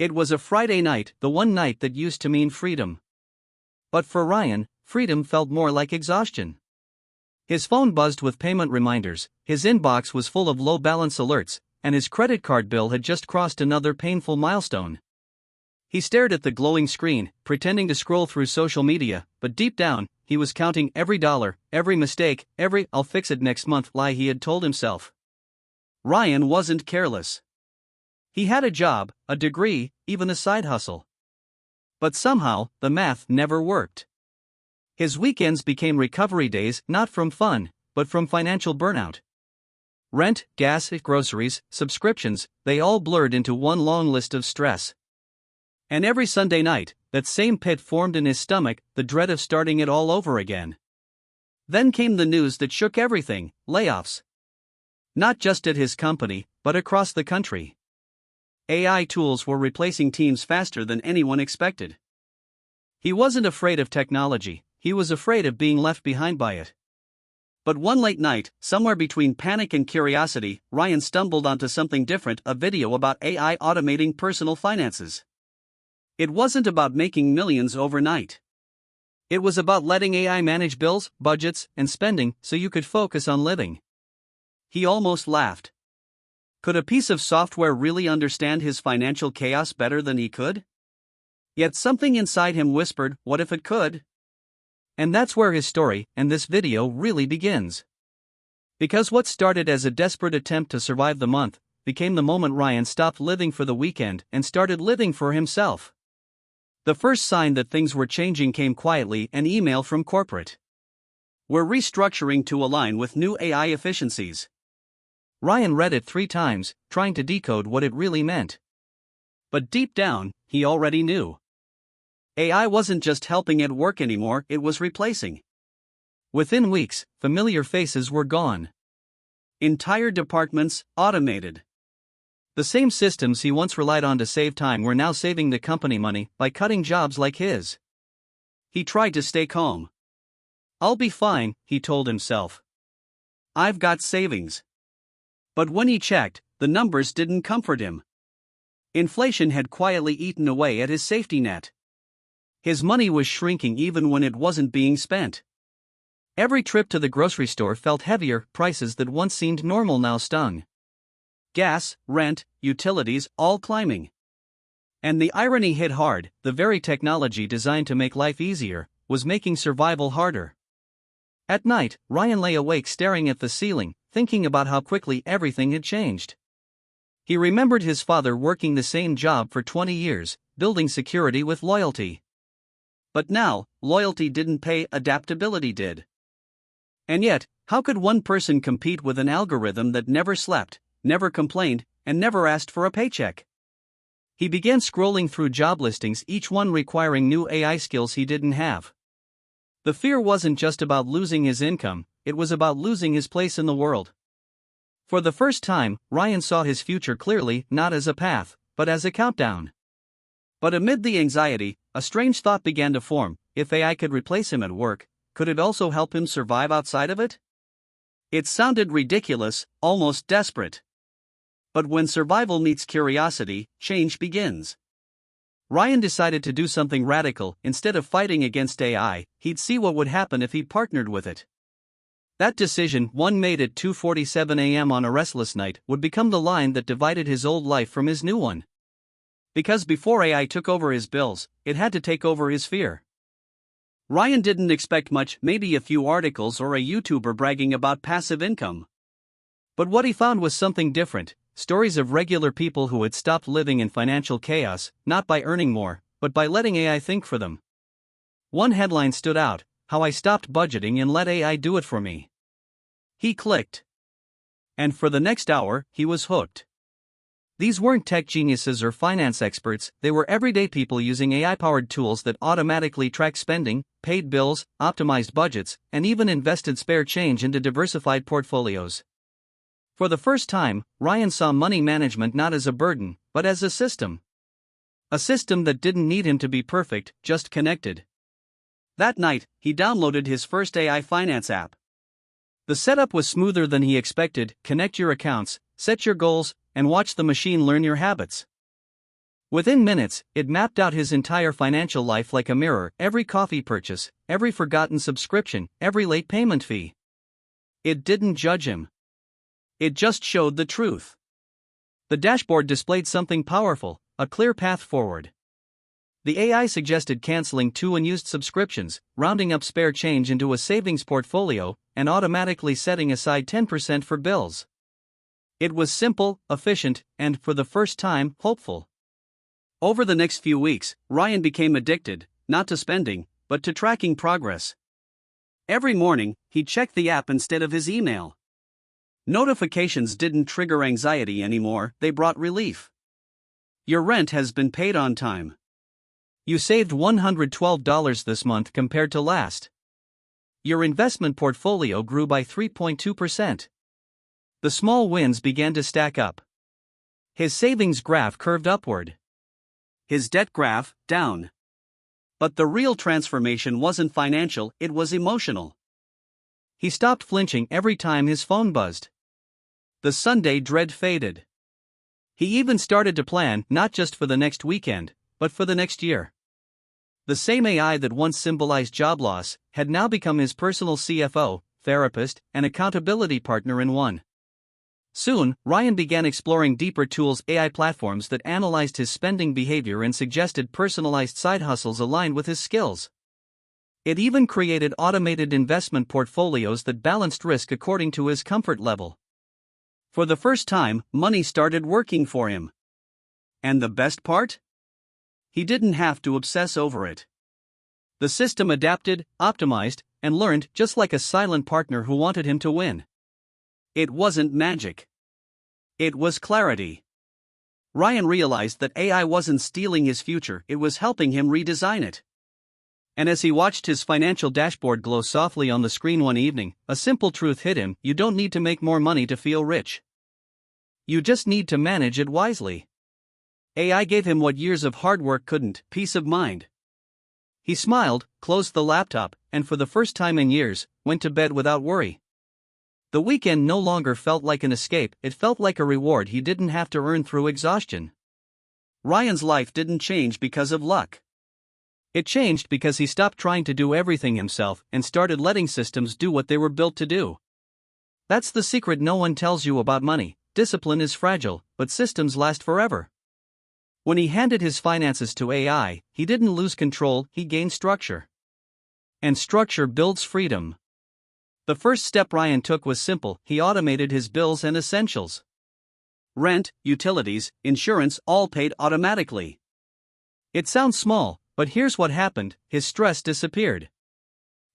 It was a Friday night, the one night that used to mean freedom. But for Ryan, freedom felt more like exhaustion. His phone buzzed with payment reminders, his inbox was full of low balance alerts, and his credit card bill had just crossed another painful milestone. He stared at the glowing screen, pretending to scroll through social media, but deep down, he was counting every dollar, every mistake, every "I'll fix it next month" lie he had told himself. Ryan wasn't careless. He had a job, a degree, even a side hustle. But somehow, the math never worked. His weekends became recovery days, not from fun, but from financial burnout. Rent, gas, groceries, subscriptions, they all blurred into one long list of stress. And every Sunday night, that same pit formed in his stomach, the dread of starting it all over again. Then came the news that shook everything: layoffs. Not just at his company, but across the country. AI tools were replacing teams faster than anyone expected. He wasn't afraid of technology, he was afraid of being left behind by it. But one late night, somewhere between panic and curiosity, Ryan stumbled onto something different: a video about AI automating personal finances. It wasn't about making millions overnight. It was about letting AI manage bills, budgets, and spending so you could focus on living. He almost laughed. Could a piece of software really understand his financial chaos better than he could? Yet something inside him whispered, what if it could? And that's where his story, and this video, really begins. Because what started as a desperate attempt to survive the month, became the moment Ryan stopped living for the weekend and started living for himself. The first sign that things were changing came quietly: an email from corporate. We're restructuring to align with new AI efficiencies. Ryan read it 3 times, trying to decode what it really meant. But deep down, he already knew. AI wasn't just helping at work anymore, it was replacing. Within weeks, familiar faces were gone. Entire departments automated. The same systems he once relied on to save time were now saving the company money by cutting jobs like his. He tried to stay calm. I'll be fine, he told himself. I've got savings. But when he checked, the numbers didn't comfort him. Inflation had quietly eaten away at his safety net. His money was shrinking even when it wasn't being spent. Every trip to the grocery store felt heavier, prices that once seemed normal now stung. Gas, rent, utilities, all climbing. And the irony hit hard: the very technology designed to make life easier was making survival harder. At night, Ryan lay awake staring at the ceiling, thinking about how quickly everything had changed. He remembered his father working the same job for 20 years, building security with loyalty. But now, loyalty didn't pay, adaptability did. And yet, how could one person compete with an algorithm that never slept, never complained, and never asked for a paycheck? He began scrolling through job listings, each one requiring new AI skills he didn't have. The fear wasn't just about losing his income, it was about losing his place in the world. For the first time, Ryan saw his future clearly, not as a path, but as a countdown. But amid the anxiety, a strange thought began to form: if AI could replace him at work, could it also help him survive outside of it? It sounded ridiculous, almost desperate. But when survival meets curiosity, change begins. Ryan decided to do something radical. Instead of fighting against AI, he'd see what would happen if he partnered with it. That decision, one made at 2:47 a.m. on a restless night, would become the line that divided his old life from his new one. Because before AI took over his bills, it had to take over his fear. Ryan didn't expect much, maybe a few articles or a YouTuber bragging about passive income. But what he found was something different: stories of regular people who had stopped living in financial chaos, not by earning more, but by letting AI think for them. One headline stood out: "How I stopped budgeting and let AI do it for me." He clicked. And for the next hour, he was hooked. These weren't tech geniuses or finance experts, they were everyday people using AI-powered tools that automatically tracked spending, paid bills, optimized budgets, and even invested spare change into diversified portfolios. For the first time, Ryan saw money management not as a burden, but as a system. A system that didn't need him to be perfect, just connected. That night, he downloaded his first AI finance app. The setup was smoother than he expected: connect your accounts, set your goals, and watch the machine learn your habits. Within minutes, it mapped out his entire financial life like a mirror: every coffee purchase, every forgotten subscription, every late payment fee. It didn't judge him. It just showed the truth. The dashboard displayed something powerful: a clear path forward. The AI suggested canceling 2 unused subscriptions, rounding up spare change into a savings portfolio, and automatically setting aside 10% for bills. It was simple, efficient, and, for the first time, hopeful. Over the next few weeks, Ryan became addicted, not to spending, but to tracking progress. Every morning, he checked the app instead of his email. Notifications didn't trigger anxiety anymore, they brought relief. Your rent has been paid on time. You saved $112 this month compared to last. Your investment portfolio grew by 3.2%. The small wins began to stack up. His savings graph curved upward. His debt graph, down. But the real transformation wasn't financial, it was emotional. He stopped flinching every time his phone buzzed. The Sunday dread faded. He even started to plan, not just for the next weekend, but for the next year. The same AI that once symbolized job loss had now become his personal CFO, therapist, and accountability partner in one. Soon, Ryan began exploring deeper tools, AI platforms that analyzed his spending behavior and suggested personalized side hustles aligned with his skills. It even created automated investment portfolios that balanced risk according to his comfort level. For the first time, money started working for him. And the best part? He didn't have to obsess over it. The system adapted, optimized, and learned, just like a silent partner who wanted him to win. It wasn't magic. It was clarity. Ryan realized that AI wasn't stealing his future, it was helping him redesign it. And as he watched his financial dashboard glow softly on the screen one evening, a simple truth hit him: you don't need to make more money to feel rich. You just need to manage it wisely. AI gave him what years of hard work couldn't: peace of mind. He smiled, closed the laptop, and for the first time in years, went to bed without worry. The weekend no longer felt like an escape, it felt like a reward he didn't have to earn through exhaustion. Ryan's life didn't change because of luck. It changed because he stopped trying to do everything himself and started letting systems do what they were built to do. That's the secret no one tells you about money: discipline is fragile, but systems last forever. When he handed his finances to AI, he didn't lose control, he gained structure. And structure builds freedom. The first step Ryan took was simple: he automated his bills and essentials. Rent, utilities, insurance, all paid automatically. It sounds small, but here's what happened: his stress disappeared.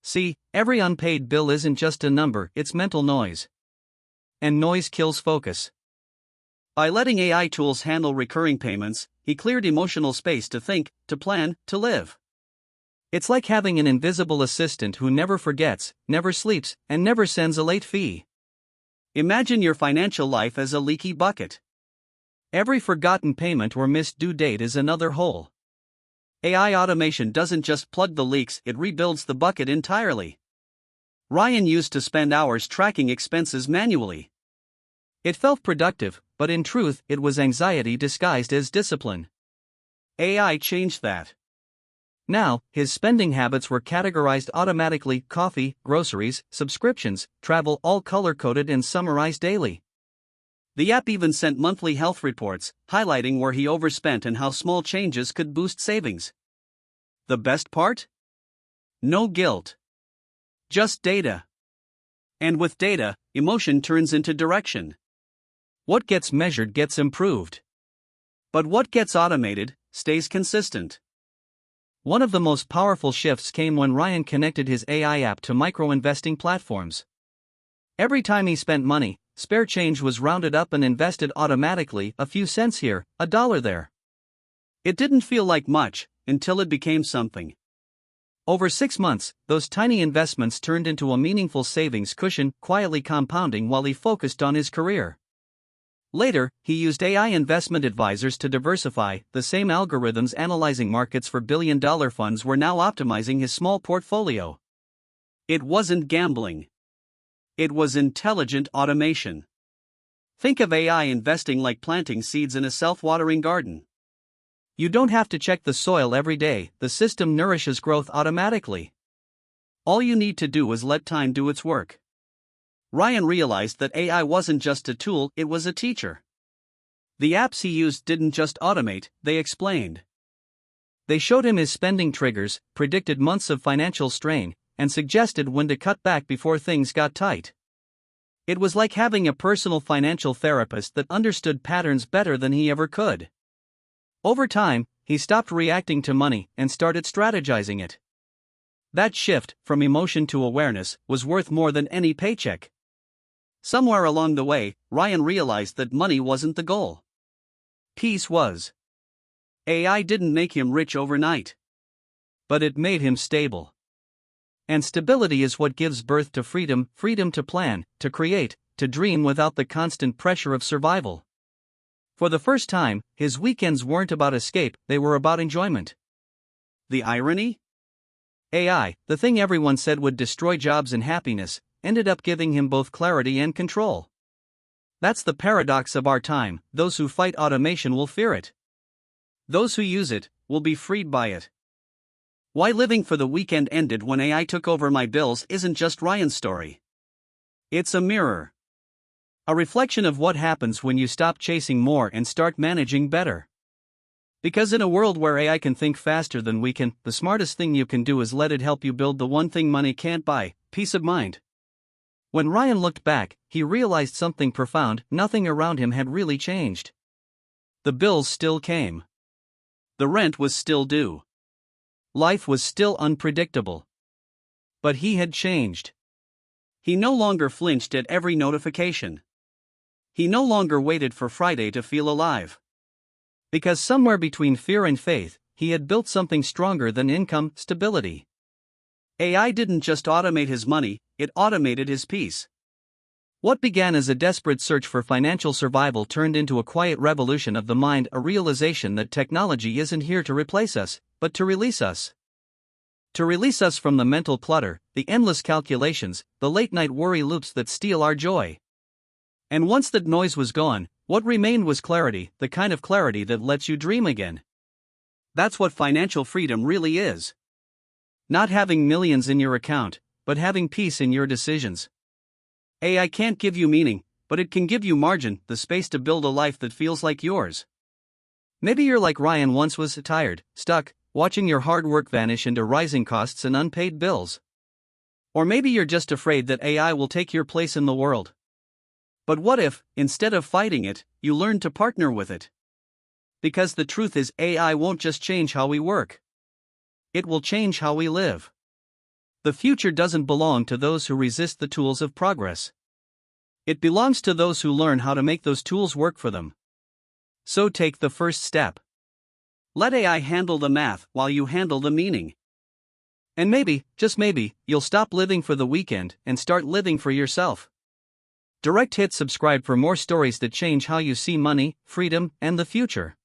See, every unpaid bill isn't just a number, it's mental noise. And noise kills focus. By letting AI tools handle recurring payments, he cleared emotional space to think, to plan, to live. It's like having an invisible assistant who never forgets, never sleeps, and never sends a late fee. Imagine your financial life as a leaky bucket. Every forgotten payment or missed due date is another hole. AI automation doesn't just plug the leaks, it rebuilds the bucket entirely. Ryan used to spend hours tracking expenses manually. It felt productive, but in truth, it was anxiety disguised as discipline. AI changed that. Now, his spending habits were categorized automatically: coffee, groceries, subscriptions, travel, all color-coded and summarized daily. The app even sent monthly health reports, highlighting where he overspent and how small changes could boost savings. The best part? No guilt. Just data. And with data, emotion turns into direction. What gets measured gets improved. But what gets automated stays consistent. One of the most powerful shifts came when Ryan connected his AI app to micro-investing platforms. Every time he spent money, spare change was rounded up and invested automatically: a few cents here, a dollar there. It didn't feel like much, until it became something. Over 6 months, those tiny investments turned into a meaningful savings cushion, quietly compounding while he focused on his career. Later, he used AI investment advisors to diversify. The same algorithms analyzing markets for billion-dollar funds were now optimizing his small portfolio. It wasn't gambling. It was intelligent automation. Think of AI investing like planting seeds in a self-watering garden. You don't have to check the soil every day, the system nourishes growth automatically. All you need to do is let time do its work. Ryan realized that AI wasn't just a tool, it was a teacher. The apps he used didn't just automate, they explained. They showed him his spending triggers, predicted months of financial strain, and suggested when to cut back before things got tight. It was like having a personal financial therapist that understood patterns better than he ever could. Over time, he stopped reacting to money and started strategizing it. That shift, from emotion to awareness, was worth more than any paycheck. Somewhere along the way, Ryan realized that money wasn't the goal. Peace was. AI didn't make him rich overnight. But it made him stable. And stability is what gives birth to freedom, freedom to plan, to create, to dream without the constant pressure of survival. For the first time, his weekends weren't about escape, they were about enjoyment. The irony? AI, the thing everyone said would destroy jobs and happiness, ended up giving him both clarity and control. That's the paradox of our time: those who fight automation will fear it. Those who use it will be freed by it. Why living for the weekend ended when AI took over my bills isn't just Ryan's story. It's a mirror. A reflection of what happens when you stop chasing more and start managing better. Because in a world where AI can think faster than we can, the smartest thing you can do is let it help you build the one thing money can't buy: peace of mind. When Ryan looked back, he realized something profound: nothing around him had really changed. The bills still came. The rent was still due. Life was still unpredictable. But he had changed. He no longer flinched at every notification. He no longer waited for Friday to feel alive. Because somewhere between fear and faith, he had built something stronger than income: stability. AI didn't just automate his money, it automated his peace. What began as a desperate search for financial survival turned into a quiet revolution of the mind, a realization that technology isn't here to replace us, but to release us. To release us from the mental clutter, the endless calculations, the late-night worry loops that steal our joy. And once that noise was gone, what remained was clarity, the kind of clarity that lets you dream again. That's what financial freedom really is. Not having millions in your account, but having peace in your decisions. AI can't give you meaning, but it can give you margin, the space to build a life that feels like yours. Maybe you're like Ryan once was: tired, stuck, watching your hard work vanish into rising costs and unpaid bills. Or maybe you're just afraid that AI will take your place in the world. But what if, instead of fighting it, you learn to partner with it? Because the truth is, AI won't just change how we work. It will change how we live. The future doesn't belong to those who resist the tools of progress. It belongs to those who learn how to make those tools work for them. So take the first step. Let AI handle the math while you handle the meaning. And maybe, just maybe, you'll stop living for the weekend and start living for yourself. Hit subscribe for more stories that change how you see money, freedom, and the future.